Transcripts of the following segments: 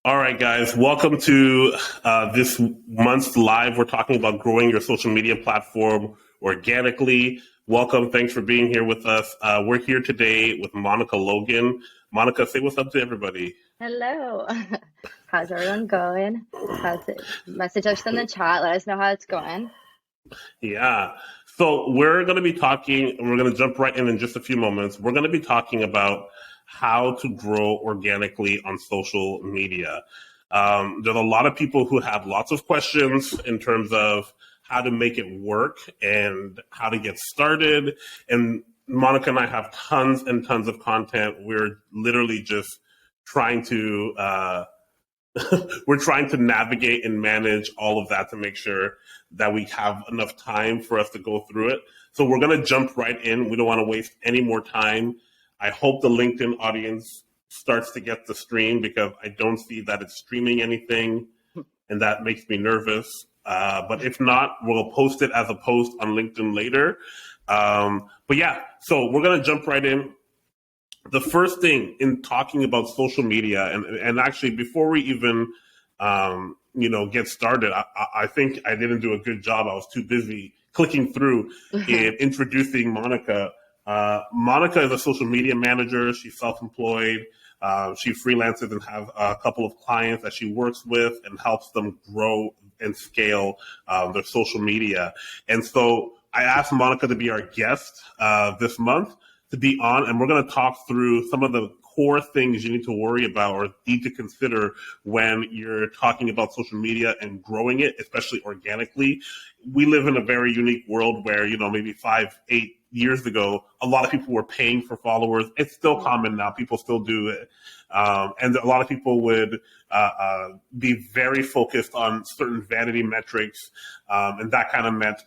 All right, guys, welcome to this month's live. We're talking about growing your social media platform organically. Welcome. Thanks for being here with us. We're here today with Monica Logan. Monica, say what's up to everybody. Hello. How's everyone going? How's it? Message us in the chat. Let us know how it's going. Yeah. So we're going to be talking, and we're going to jump right in just a few moments. We're going to be talking about how to grow organically on social media. There's a lot of people who have lots of questions in terms of how to make it work and how to get started. And Monica and I have tons and tons of content. We're literally just trying to we're trying to navigate and manage all of that to make sure that we have enough time for us to go through it. So we're going to jump right in. We don't want to waste any more time. I hope the LinkedIn audience starts to get the stream because I don't see that it's streaming anything, and that makes me nervous. But if not, we'll post it as a post on LinkedIn later. But yeah, so we're going to jump right in. The first thing in talking about social media, and actually before we even get started, I think I didn't do a good job. I was too busy clicking through and introducing Monica. Monica is a social media manager. She's self-employed. She freelances and has a couple of clients that she works with and helps them grow and scale their social media. And so I asked Monica to be our guest this month to be on, and we're going to talk through some of the core things you need to worry about or need to consider when you're talking about social media and growing it, especially organically. We live in a very unique world where, maybe 5, 8 years ago, a lot of people were paying for followers. It's still common now. People still do it. And a lot of people would be very focused on certain vanity metrics. And that kind of meant,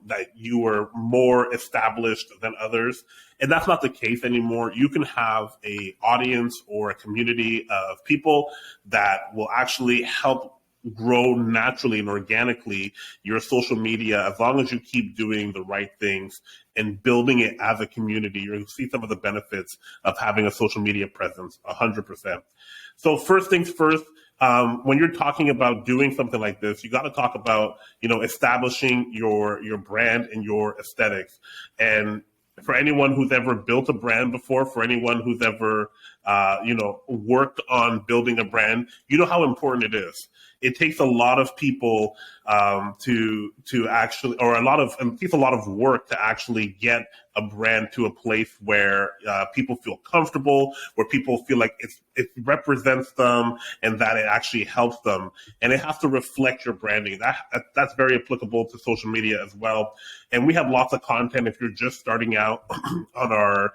that you were more established than others. And that's not the case anymore. You can have a audience or a community of people that will actually help grow naturally and organically your social media as long as you keep doing the right things and building it as a community. You're going to see some of the benefits of having a social media presence 100%. So first things first, when you're talking about doing something like this, you got to talk about, establishing your brand and your aesthetics. And for anyone who's ever built a brand before, for anyone who's ever, worked on building a brand, you know how important it is. It takes a lot of people to actually, or it takes a lot of work to actually get a brand to a place where people feel comfortable, where people feel like it represents them and that it actually helps them. And it has to reflect your branding. That's very applicable to social media as well. And we have lots of content if you're just starting out on our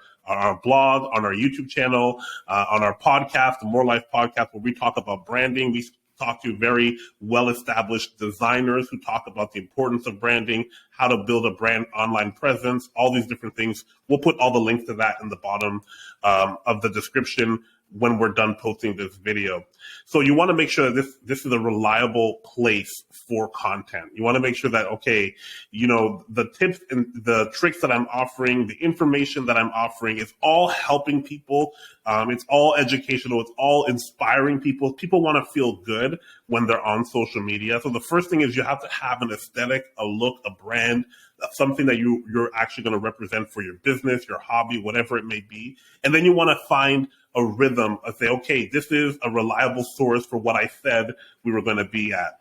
blog, on our YouTube channel, on our podcast, the More Life podcast, where we talk about branding. We talk to very well-established designers who talk about the importance of branding, how to build a brand online presence, all these different things. We'll put all the links to that in the bottom of the description when we're done posting this video. So you want to make sure that this is a reliable place for content. You want to make sure that, okay, the tips and the tricks that I'm offering, the information that I'm offering is all helping people. It's all educational. It's all inspiring people. People want to feel good when they're on social media. So the first thing is you have to have an aesthetic, a look, a brand, something that you're actually going to represent for your business, your hobby, whatever it may be. And then you want to find a rhythm of say, okay, this is a reliable source for what I said we were going to be at,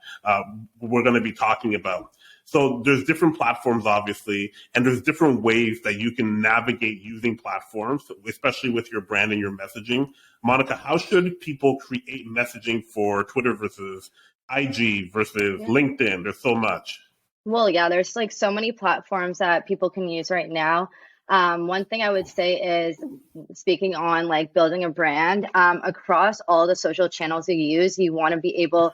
we're going to be talking about. So there's different platforms, obviously, and there's different ways that you can navigate using platforms, especially with your brand and your messaging. Monica, how should people create messaging for Twitter versus IG versus Yeah. LinkedIn? There's so much. Well, yeah, there's like so many platforms that people can use right now. One thing I would say is speaking on like building a brand, across all the social channels you use, you want to be able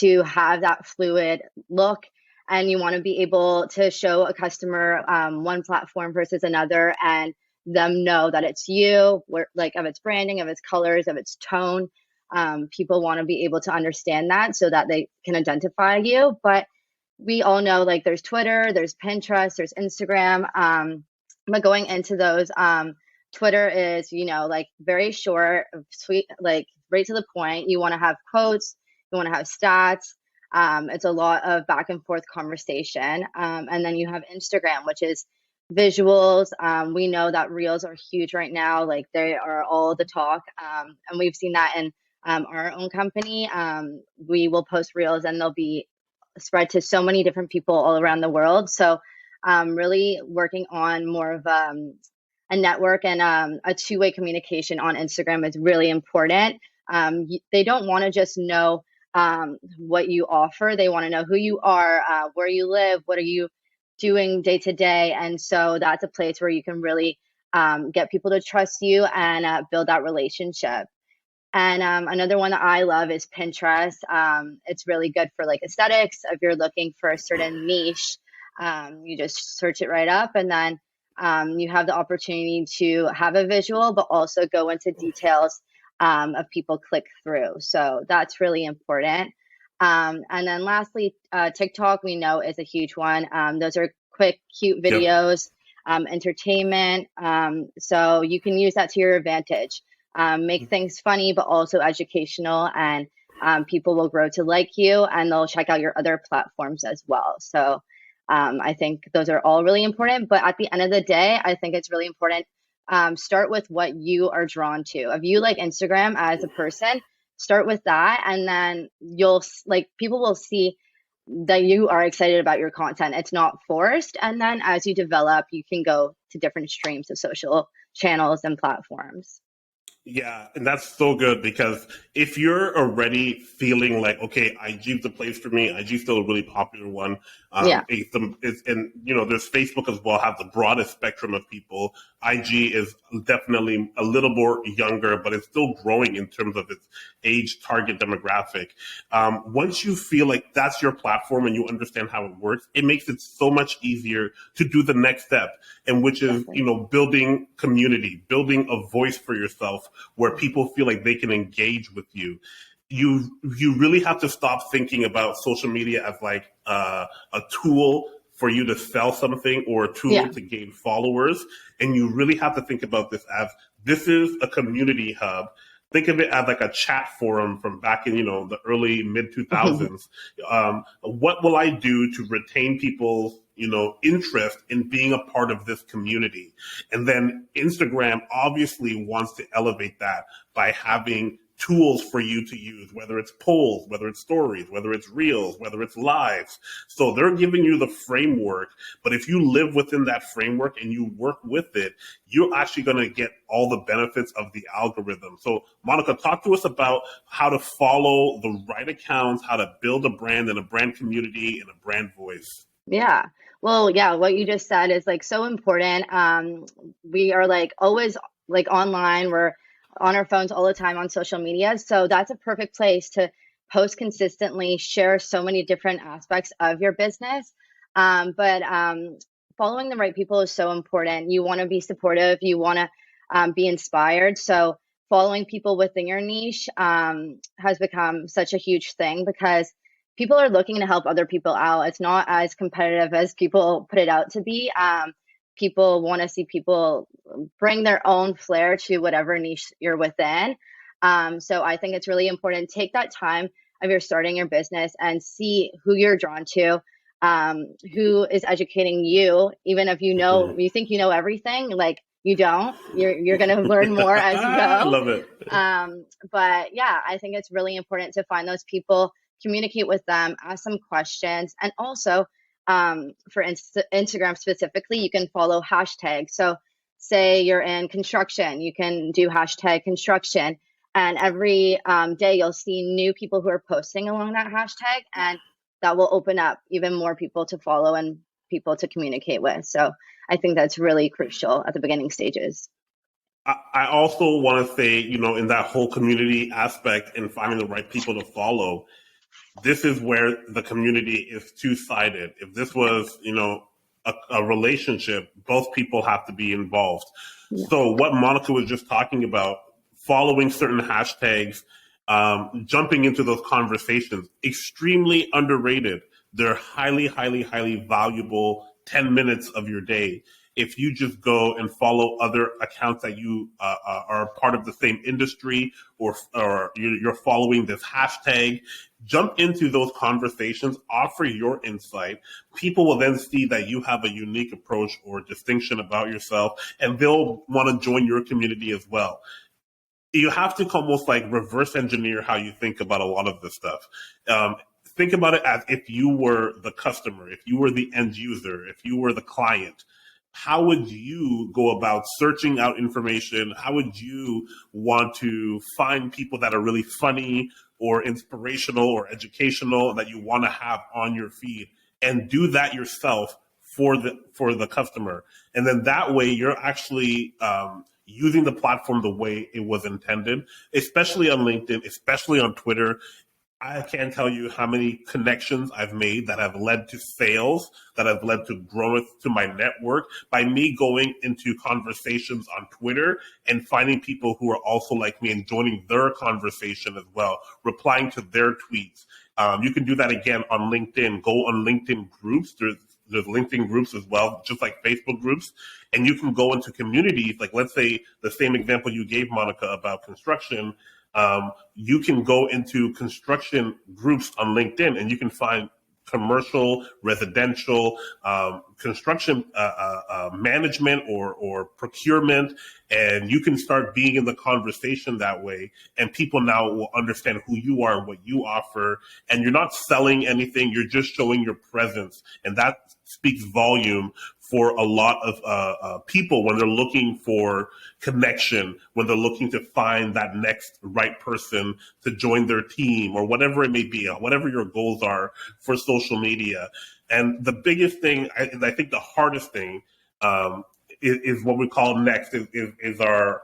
to have that fluid look, and you want to be able to show a customer one platform versus another and them know that it's you, like of its branding, of its colors, of its tone. People want to be able to understand that so that they can identify you. But we all know like there's Twitter, there's Pinterest, there's Instagram. But going into those, Twitter is, like very short, sweet, like right to the point. You want to have quotes, you want to have stats. It's a lot of back and forth conversation. And then you have Instagram, which is visuals. We know that reels are huge right now. Like they are all the talk. And we've seen that in our own company. We will post reels and they'll be spread to so many different people all around the world. So really working on more of a network and a two-way communication on Instagram is really important. They don't want to just know what you offer. They want to know who you are, where you live, what are you doing day to day. And so that's a place where you can really get people to trust you and build that relationship. And another one that I love is Pinterest. It's really good for like aesthetics. If you're looking for a certain niche, you just search it right up, and then you have the opportunity to have a visual, but also go into details of people click through. So that's really important. And then lastly, TikTok we know is a huge one. Those are quick, cute Yep. videos, entertainment. So you can use that to your advantage. Make things funny, but also educational, and people will grow to like you and they'll check out your other platforms as well. So I think those are all really important. But at the end of the day, I think it's really important. Start with what you are drawn to. If you like Instagram as a person, start with that. And then you'll like people will see that you are excited about your content. It's not forced. And then as you develop, you can go to different streams of social channels and platforms. Yeah, and that's so good because if you're already feeling like, okay, IG's the place for me, IG's still a really popular one. Yeah. And there's Facebook as well, have the broadest spectrum of people. IG is definitely a little more younger, but it's still growing in terms of its age target demographic. Once you feel like that's your platform and you understand how it works, it makes it so much easier to do the next step, and which is, building community, building a voice for yourself where people feel like they can engage with you. You really have to stop thinking about social media as like a tool for you to sell something or a tool to gain followers. And you really have to think about this is a community hub. Think of it as like a chat forum from back in, the early mid 2000s. What will I do to retain people's, interest in being a part of this community? And then Instagram obviously wants to elevate that by having tools for you to use, whether it's polls, whether it's stories, whether it's reels, whether it's lives. So they're giving you the framework, but if you live within that framework and you work with it, you're actually going to get all the benefits of the algorithm. So Monica, talk to us about how to follow the right accounts, how to build a brand and a brand community and a brand voice. Yeah. Well, yeah, what you just said is like so important. We are like always like online. We're on our phones all the time on social media. So that's a perfect place to post consistently, share so many different aspects of your business. But following the right people is so important. You want to be supportive, you want to be inspired. So following people within your niche has become such a huge thing because people are looking to help other people out. It's not as competitive as people put it out to be. People want to see people bring their own flair to whatever niche you're within. So I think it's really important. Take that time if you're starting your business and see who you're drawn to, who is educating you, even if you think you know everything, like you don't. You're going to learn more as you go. I love it. But yeah, I think it's really important to find those people, communicate with them, ask some questions, and also for Instagram specifically, you can follow hashtags. So say you're in construction, you can do hashtag construction. And every day you'll see new people who are posting along that hashtag. And that will open up even more people to follow and people to communicate with. So I think that's really crucial at the beginning stages. I also want to say, in that whole community aspect and finding the right people to follow, this is where the community is two-sided. If this was, a relationship, both people have to be involved. Yeah. So what Monica was just talking about, following certain hashtags, jumping into those conversations, extremely underrated. They're highly, highly, highly valuable 10 minutes of your day. if you just go and follow other accounts that you are part of the same industry, or you're following this hashtag. Jump into those conversations, offer your insight. People will then see that you have a unique approach or distinction about yourself, and they'll want to join your community as well. You have to almost like reverse engineer how you think about a lot of this stuff. Um, think about it as if you were the customer, if you were the end user, if you were the client. How would you go about searching out information? How would you want to find people that are really funny or inspirational or educational that you want to have on your feed, and do that yourself for the customer? And then that way you're actually using the platform the way it was intended, especially on LinkedIn, especially on Twitter. I can't tell you how many connections I've made that have led to sales, that have led to growth to my network by me going into conversations on Twitter and finding people who are also like me and joining their conversation as well, replying to their tweets. You can do that again on LinkedIn. Go on LinkedIn groups. There's LinkedIn groups as well, just like Facebook groups. And you can go into communities, like let's say the same example you gave, Monica, about construction. You can go into construction groups on LinkedIn and you can find commercial, residential, construction management or procurement, and you can start being in the conversation that way. And people now will understand who you are and what you offer. And you're not selling anything; you're just showing your presence, and that speaks volume for a lot of people when they're looking for connection, when they're looking to find that next right person to join their team or whatever it may be, whatever your goals are for social media. And the biggest thing, and I think the hardest thing, is what we call next is our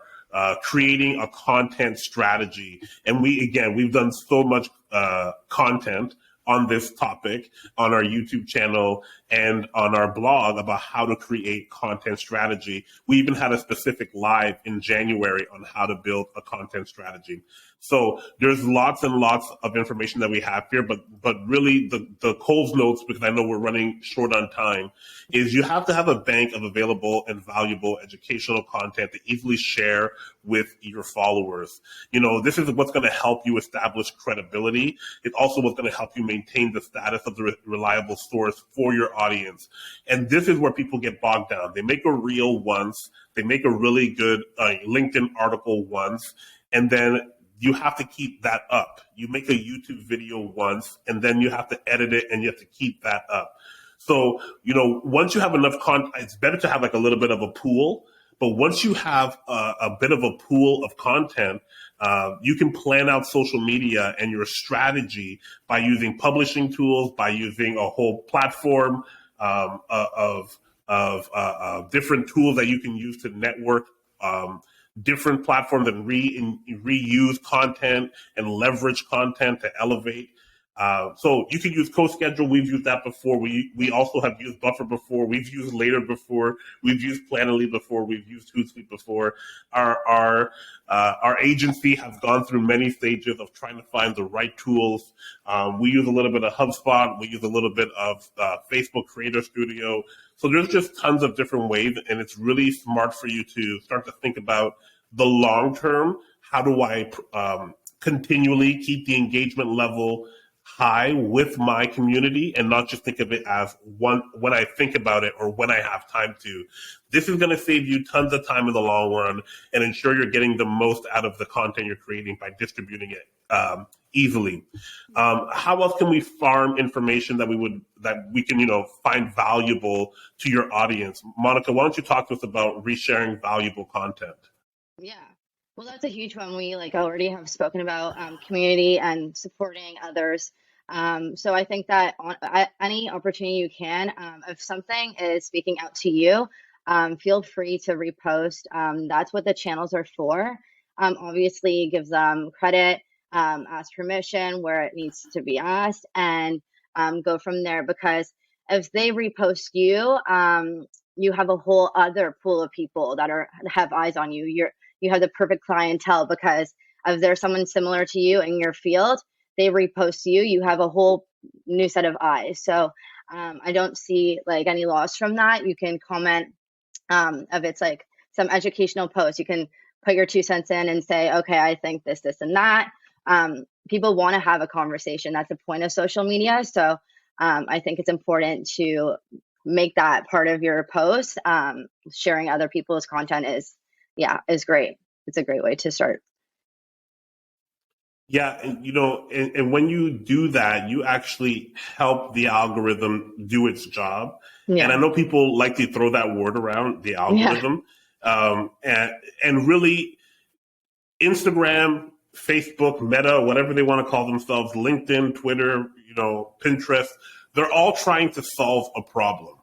creating a content strategy. And we've done so much content on this topic on our YouTube channel and on our blog about how to create content strategy. We even had a specific live in January on how to build a content strategy. So there's lots and lots of information that we have here, but really the Coles notes, because I know we're running short on time, is you have to have a bank of available and valuable educational content to easily share with your followers. You know, this is what's going to help you establish credibility. It's also what's going to help you maintain the status of the reliable source for your audience. And this is where people get bogged down. They make a reel once, they make a really good LinkedIn article once, and then you have to keep that up. You make a YouTube video once, and then you have to edit it, and you have to keep that up. So, you know, once you have enough content, it's better to have like a little bit of a pool. But once you have a bit of a pool of content, you can plan out social media and your strategy by using publishing tools, by using a whole platform of different tools that you can use to network, different platforms and reuse content and leverage content to elevate. So you can use CoSchedule. We've used that before. We also have used Buffer before. We've used Later before. We've used Planoly before. We've used Hootsuite before. Our agency has gone through many stages of trying to find the right tools. We use a little bit of HubSpot. We use a little bit of Facebook Creator Studio. So there's just tons of different ways, and it's really smart for you to start to think about the long term. How do I continually keep the engagement level high with my community and not just think of it as when I think about it or when I have time to. This is going to save you tons of time in the long run and ensure you're getting the most out of the content you're creating by distributing it easily. How else can we farm information that we can find valuable to your audience? Monica, why don't you talk to us about resharing valuable content? Yeah. Well, that's a huge one. We already have spoken about community and supporting others. So I think that on any opportunity you can, if something is speaking out to you, feel free to repost. That's what the channels are for. Obviously, give them credit, ask permission where it needs to be asked, and go from there. Because if they repost you, you have a whole other pool of people that have eyes on you. You have the perfect clientele because if there's someone similar to you in your field, they repost you, you have a whole new set of eyes. So I don't see any loss from that. You can comment If it's like some educational post, you can put your 2 cents in and say, okay, I think this, and that. People want to have a conversation. That's the point of social media. So I think it's important to make that part of your post. Sharing other people's content is great. It's a great way to start. Yeah, and when you do that, you actually help the algorithm do its job. And I Yeah. know people like to throw that word around, the Yeah. algorithm, um, and and really Instagram, Facebook, Meta, whatever they want to call themselves, LinkedIn, Twitter, Pinterest, they're all trying to solve a problem.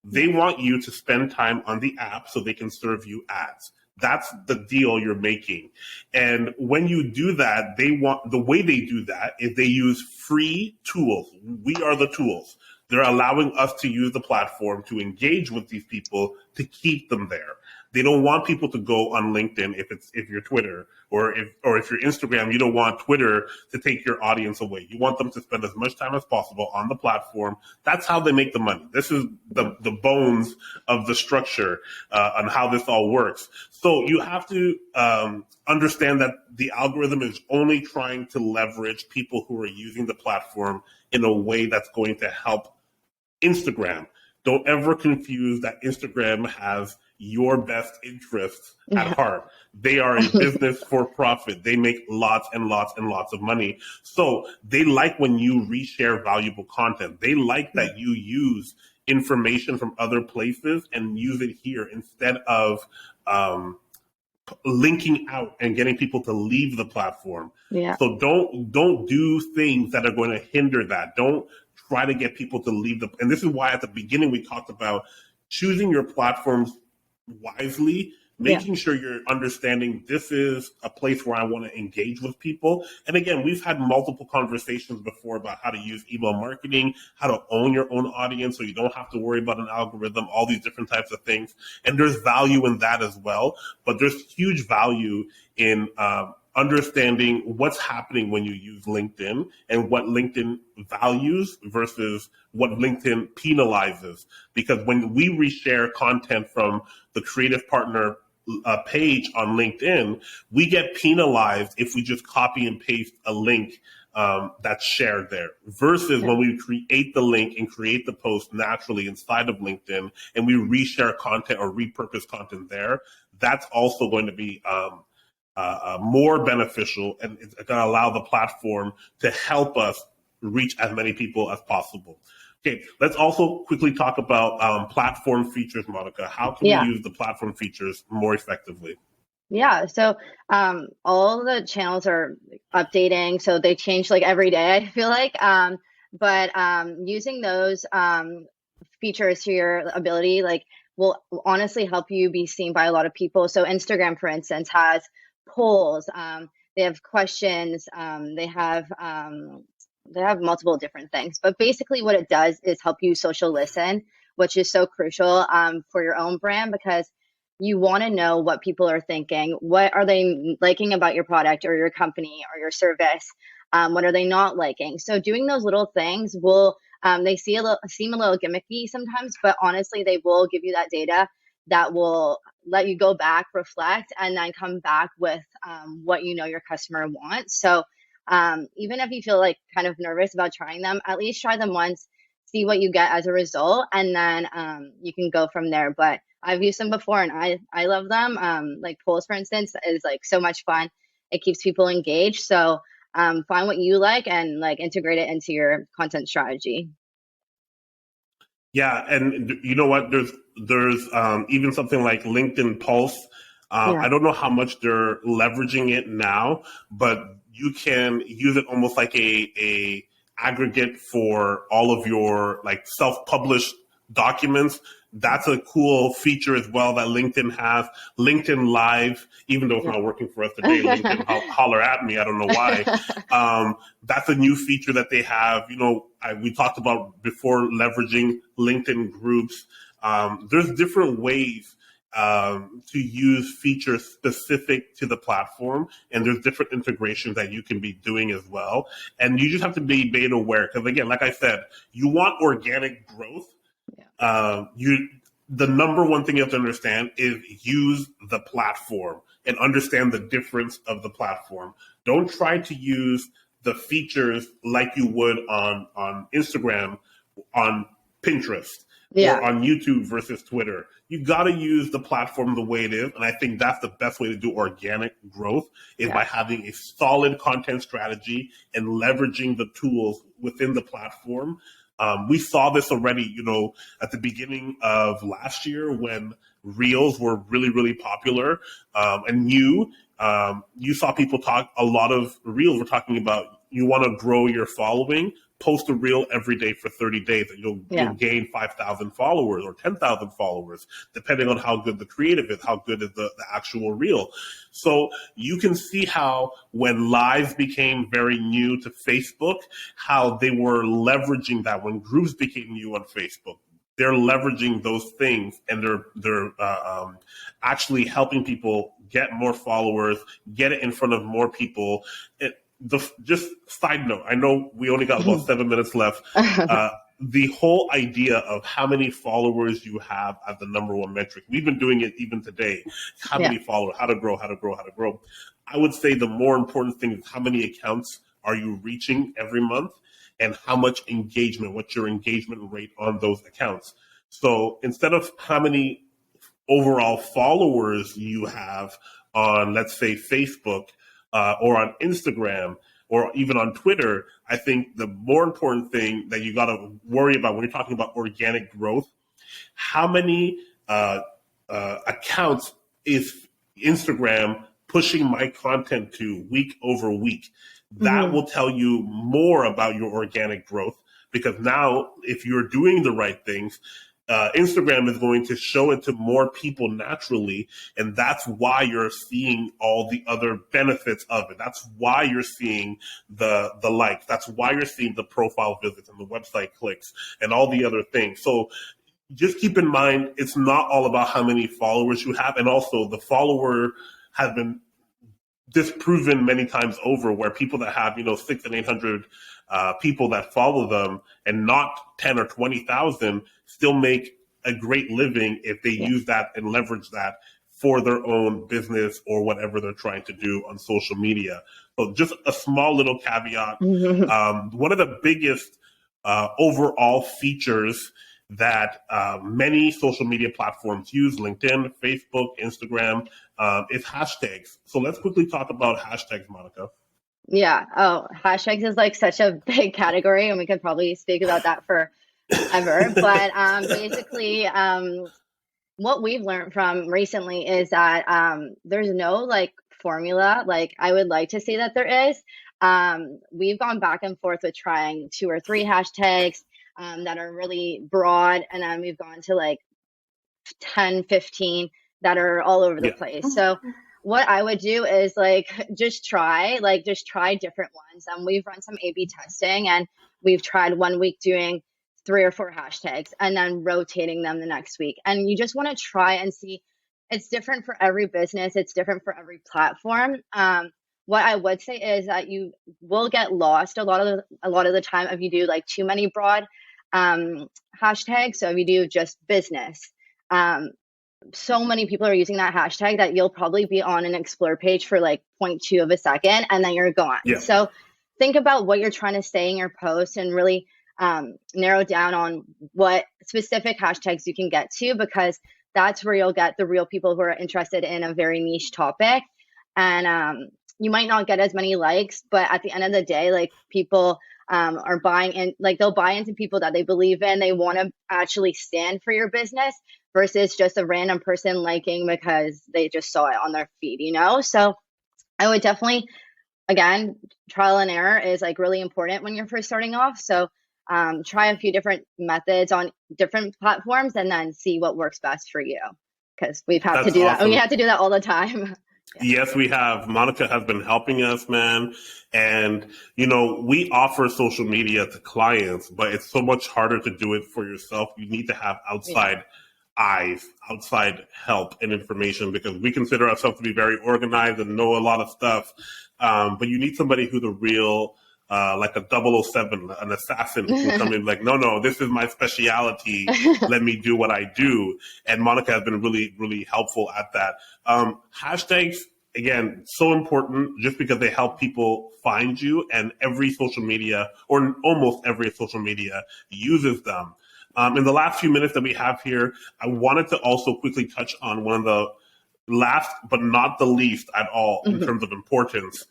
They Yeah. want you to spend time on the app so they can serve you ads. That's the deal you're making. And when you do that, the way they do that is they use free tools. We are the tools. They're allowing us to use the platform to engage with these people to keep them there. They don't want people to go on LinkedIn if you're Twitter or if you're Instagram. You don't want Twitter to take your audience away. You want them to spend as much time as possible on the platform. That's how they make the money. This is the bones of the structure on how this all works. So you have to understand that the algorithm is only trying to leverage people who are using the platform in a way that's going to help Instagram. Don't ever confuse that Instagram has your best interests at Yeah. heart. They are a business for profit. They make lots and lots and lots of money. So they like when you reshare valuable content. They like Yeah. that you use information from other places and use it here instead of um, linking out and getting people to leave the platform. Yeah. So don't do things that are going to hinder that. Don't try to get people to leave and this is why at the beginning we talked about choosing your platforms wisely, Yeah. making sure you're understanding this is a place where I want to engage with people. And again, we've had multiple conversations before about how to use email marketing, how to own your own audience so you don't have to worry about an algorithm, all these different types of things. And there's value in that as well. But there's huge value in understanding what's happening when you use LinkedIn and what LinkedIn values versus what LinkedIn penalizes. Because when we reshare content from the creative partner page on LinkedIn, we get penalized if we just copy and paste a link that's shared there versus Yeah. when we create the link and create the post naturally inside of LinkedIn and we reshare content or repurpose content there. That's also going to be more beneficial, and it's going to allow the platform to help us reach as many people as possible. Okay, let's also quickly talk about platform features, Monica. How can we Yeah. use the platform features more effectively? Yeah, so all the channels are updating, so they change like every day, I feel like. But using those features to your ability, like, will honestly help you be seen by a lot of people. So Instagram, for instance, has polls, they have questions, they have multiple different things. But basically, what it does is help you social listen, which is so crucial for your own brand because you want to know what people are thinking. What are they liking about your product or your company or your service? What are they not liking? So doing those little things will they seem a little gimmicky sometimes, but honestly, they will give you that data that will let you go back, reflect, and then come back with what you know your customer wants. So even if you feel like kind of nervous about trying them, at least try them once, see what you get as a result, and then you can go from there. But I've used them before and I love them. Like polls, for instance, is like so much fun. It keeps people engaged. So find what you like and like integrate it into your content strategy. Yeah, and you know what? There's even something like LinkedIn Pulse. Yeah. I don't know how much they're leveraging it now, but you can use it almost like a aggregate for all of your like self-published documents. That's a cool feature as well that LinkedIn has. LinkedIn Live, even though it's Yeah. not working for us today, LinkedIn holler at me. I don't know why. That's a new feature that they have. We talked about before leveraging LinkedIn groups. There's different ways to use features specific to the platform, and there's different integrations that you can be doing as well. And you just have to be made aware because, again, like I said, you want organic growth. Yeah. You the number one thing you have to understand is use the platform and understand the difference of the platform. Don't try to use the features like you would on Instagram, on Pinterest, or Yeah, on YouTube versus Twitter. You got to use the platform the way it is. And I think that's the best way to do organic growth is yeah, by having a solid content strategy and leveraging the tools within the platform. We saw this already, at the beginning of last year when reels were really, really popular. And you saw people talk, a lot of reels were talking about you want to grow your following, post a reel every day for 30 days and you'll yeah. gain 5,000 followers or 10,000 followers, depending on how good the creative is, how good is the actual reel. So you can see how when lives became very new to Facebook, how they were leveraging that when groups became new on Facebook. They're leveraging those things and they're actually helping people get more followers, get it in front of more people. Just side note, I know we only got about 7 minutes left. The whole idea of how many followers you have as the number one metric. We've been doing it even today. How Yeah, many followers, how to grow, how to grow, how to grow. I would say the more important thing is how many accounts are you reaching every month and how much engagement, what's your engagement rate on those accounts. So instead of how many overall followers you have on, let's say, Facebook or on Instagram or even on Twitter, I think the more important thing that you got to worry about when you're talking about organic growth, how many accounts is Instagram pushing my content to week over week? That hmm, will tell you more about your organic growth because now if you're doing the right things, Instagram is going to show it to more people naturally, and that's why you're seeing all the other benefits of it. That's why you're seeing the likes. That's why you're seeing the profile visits and the website clicks and all the other things. So just keep in mind, it's not all about how many followers you have, and also the follower has been disproven many times over where people that have 600 and 800 people that follow them and not 10 or 20,000 still make a great living if they yeah. use that and leverage that for their own business or whatever they're trying to do on social media. So just a small little caveat. One of the biggest overall features that many social media platforms use, LinkedIn, Facebook, Instagram, is hashtags. So let's quickly talk about hashtags, Monica. Yeah. Oh, hashtags is like such a big category, and we could probably speak about that forever. But basically, what we've learned from recently is that there's no like formula. Like I would like to say that there is. We've gone back and forth with trying two or three hashtags that are really broad, and then we've gone to like 10, 15 that are all over the Yeah. place. So what I would do is just try different ones. We've run some A/B testing and we've tried one week doing three or four hashtags and then rotating them the next week. And you just want to try and see. It's different for every business. It's different for every platform. What I would say is that you will get lost a lot of the time if you do like too many broad hashtags. So if you do just business, um, so many people are using that hashtag that you'll probably be on an explore page for like point 0.2 of a second and then you're gone. Yeah. So think about what you're trying to say in your post and really narrow down on what specific hashtags you can get to, because that's where you'll get the real people who are interested in a very niche topic. And you might not get as many likes, but at the end of the day, like people are buying in, like they'll buy into people that they believe in. They want to actually stand for your business versus just a random person liking because they just saw it on their feed. So I would definitely, again, trial and error is like really important when you're first starting off. So try a few different methods on different platforms and then see what works best for you. Because we've had to That's do that. We awesome. have to do that all the time. Yeah. Yes, we have. Monica has been helping us, man. And, we offer social media to clients, but it's so much harder to do it for yourself. You need to have Yeah. outside eyes, outside help and information because we consider ourselves to be very organized and know a lot of stuff. But you need somebody who's a real like a 007, an assassin who can come in like, no, this is my speciality. Let me do what I do. And Monica has been really, really helpful at that. Hashtags, again, so important just because they help people find you, and every social media, or almost every social media, uses them. In the last few minutes that we have here, I wanted to also quickly touch on one of the last but not the least at all in terms of importance,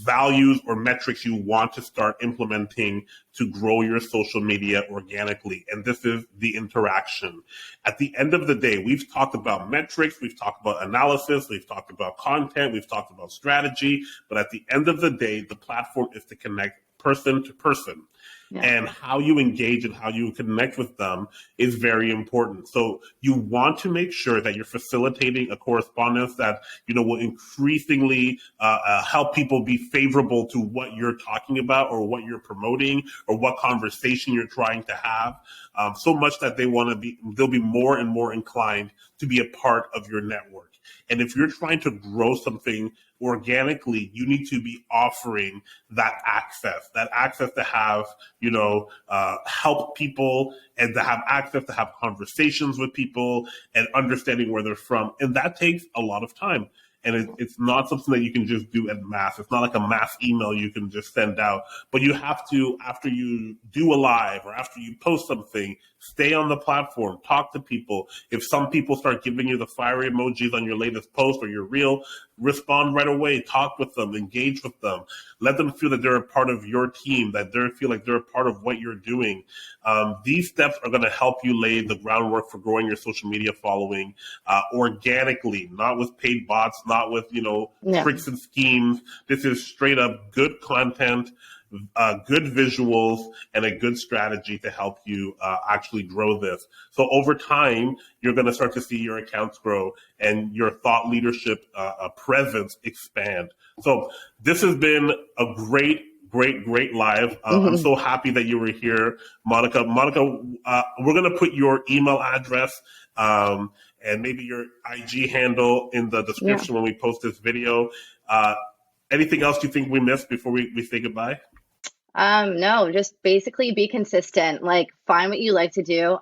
values or metrics you want to start implementing to grow your social media organically. And this is the interaction. At the end of the day, we've talked about metrics, we've talked about analysis, we've talked about content, we've talked about strategy, but at the end of the day, the platform is to connect person to person. Yeah. And how you engage and how you connect with them is very important. So you want to make sure that you're facilitating a correspondence that, will increasingly help people be favorable to what you're talking about or what you're promoting or what conversation you're trying to have, so much that they'll be more and more inclined to be a part of your network. And if you're trying to grow something organically, you need to be offering that access to have, help people, and to have access to have conversations with people and understanding where they're from. And that takes a lot of time. And it's not something that you can just do en masse. It's not like a mass email you can just send out. But you have to, after you do a live or after you post something, stay on the platform, talk to people. If some people start giving you the fiery emojis on your latest post or your reel, respond right away, talk with them, engage with them. Let them feel that they're a part of your team, that they feel like they're a part of what you're doing. These steps are going to help you lay the groundwork for growing your social media following organically, not with paid bots, not with, tricks and schemes. This is straight up good content, good visuals, and a good strategy to help you actually grow this. So over time, you're going to start to see your accounts grow and your thought leadership presence expand. So this has been a great live. I'm so happy that you were here, Monica. We're going to put your email address and maybe your IG handle in the description when we post this video. Anything else you think we missed before we say goodbye? No, just basically be consistent. Like, find what you like to do,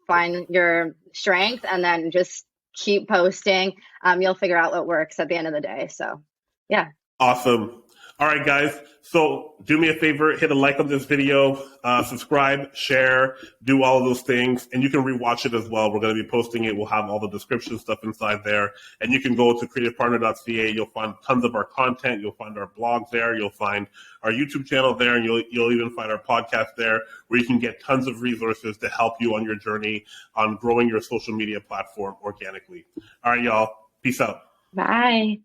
find your strength, and then just keep posting. You'll figure out what works at the end of the day. So, yeah. Awesome. All right, guys. So do me a favor, hit a like on this video, subscribe, share, do all of those things. And you can rewatch it as well. We're going to be posting it. We'll have all the description stuff inside there. And you can go to creativepartner.ca. You'll find tons of our content. You'll find our blog there. You'll find our YouTube channel there. And you'll even find our podcast there, where you can get tons of resources to help you on your journey on growing your social media platform organically. All right, y'all. Peace out. Bye.